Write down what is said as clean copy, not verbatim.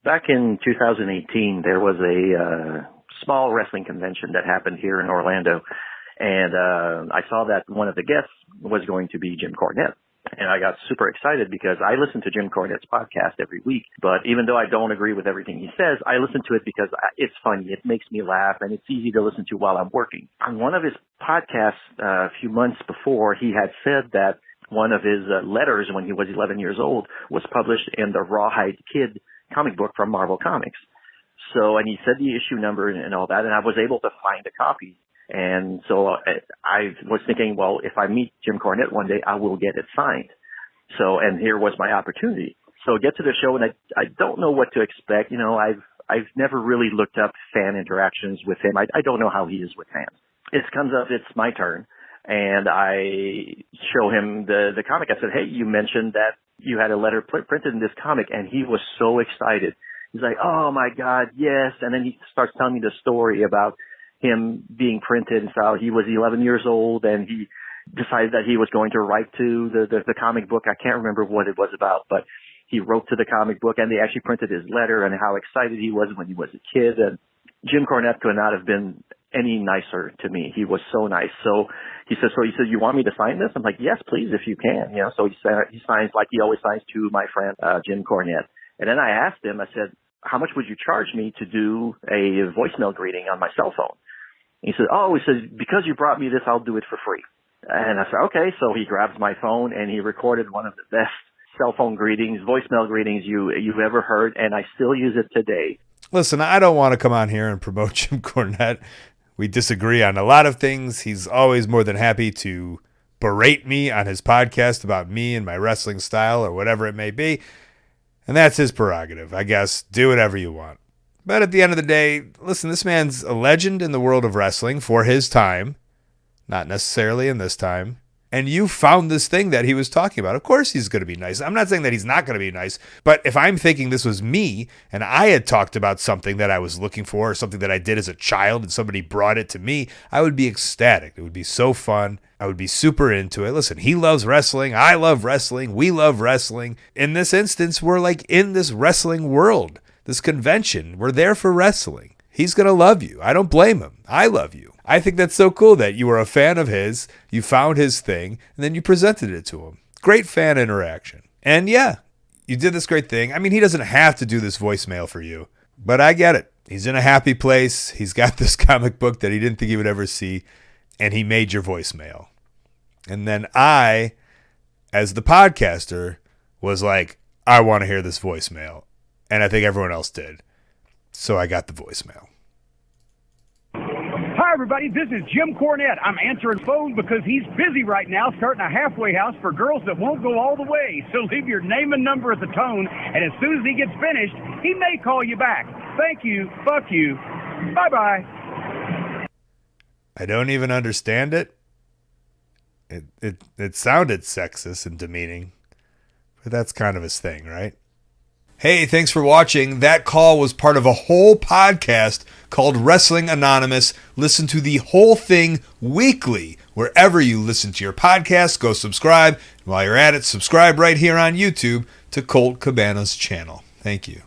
Back in 2018, there was a small wrestling convention that happened here in Orlando, and I saw that one of the guests was going to be Jim Cornette. And I got super excited because I listen to Jim Cornette's podcast every week. But even though I don't agree with everything he says, I listen to it because it's funny. It makes me laugh, and it's easy to listen to while I'm working. On one of his podcasts a few months before, he had said that one of his letters when he was 11 years old was published in the Rawhide Kid comic book from Marvel Comics. So, and he said the issue number and all that, and I was able to find a copy. And so I was thinking, well, if I meet Jim Cornette one day, I will get it signed. So, and here was my opportunity. So get to the show, and I don't know what to expect. You know, I've never really looked up fan interactions with him. I don't know how he is with fans. It comes up, it's my turn, and I show him the comic. I said, hey, you mentioned that you had a letter printed in this comic, and he was so excited. He's like, oh my God, yes. And then he starts telling me the story about him being printed and how he was 11 years old and he decided that he was going to write to the comic book. I can't remember what it was about, but he wrote to the comic book and they actually printed his letter and how excited he was when he was a kid. And Jim Cornette could not have been any nicer to me. He was so nice. So he said, you want me to sign this? I'm like, yes, please, if you can. You know, so he signs like he always signs to my friend, Jim Cornette. And then I asked him, I said, how much would you charge me to do a voicemail greeting on my cell phone? He said, because you brought me this, I'll do it for free. And I said, okay. So he grabs my phone and he recorded one of the best cell phone greetings, voicemail greetings you've ever heard. And I still use it today. Listen, I don't want to come on here and promote Jim Cornette. We disagree on a lot of things. He's always more than happy to berate me on his podcast about me and my wrestling style or whatever it may be. And that's his prerogative. I guess do whatever you want. But at the end of the day, listen, this man's a legend in the world of wrestling for his time, not necessarily in this time. And you found this thing that he was talking about. Of course he's going to be nice. I'm not saying that he's not going to be nice, but if I'm thinking this was me and I had talked about something that I was looking for or something that I did as a child and somebody brought it to me, I would be ecstatic. It would be so fun. I would be super into it. Listen, he loves wrestling. I love wrestling. We love wrestling. In this instance, we're like in this wrestling world. This convention, we're there for wrestling. He's going to love you. I don't blame him. I love you. I think that's so cool that you were a fan of his, you found his thing, and then you presented it to him. Great fan interaction. And yeah, you did this great thing. I mean, he doesn't have to do this voicemail for you, but I get it. He's in a happy place. He's got this comic book that he didn't think he would ever see, and he made your voicemail. And then I, as the podcaster, was like, I want to hear this voicemail. And I think everyone else did. So I got the voicemail. Hi, everybody. This is Jim Cornette. I'm answering phones because he's busy right now starting a halfway house for girls that won't go all the way. So leave your name and number at the tone, and as soon as he gets finished, he may call you back. Thank you. Fuck you. Bye-bye. I don't even understand it. It sounded sexist and demeaning, but that's kind of his thing, right? Hey, thanks for watching. That call was part of a whole podcast called Wrestling Anonymous. Listen to the whole thing weekly. Wherever you listen to your podcast, go subscribe. While you're at it, subscribe right here on YouTube to Colt Cabana's channel. Thank you.